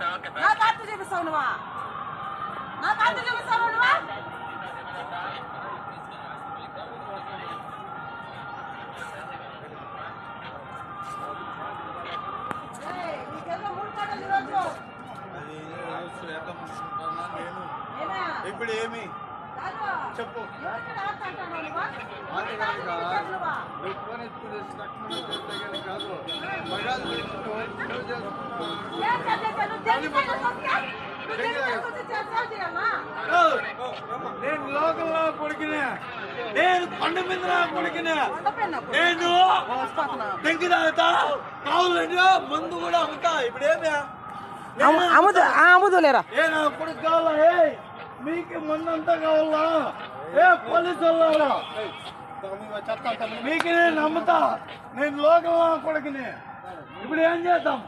నా కార్డు చూపిస్తావు నువ్వా? నా కార్డు చూపిస్తావు నువ్వా? నీకెందుకు 3 కార్డులు ఈరోజు? ఇప్పుడు ఏమి చెప్పు. నేను లోకల్లో కొడుకునే, నేను కొండ మీద కొడుకునే, నేను టెంకి తాగుతా, కావాలంటే మందు కూడా అమ్ముతా. ఇప్పుడు ఏమే అమ్ముదులేరా? ఏ నా కొడుకు కావాలా? మీకు మందు అంతా కావాలా? ఏ పోలీసు వాళ్ళ మీకు నేను నమ్ముతా. నేను లోకల్ కొడుకునే. ఇప్పుడు ఏం చేద్దాం?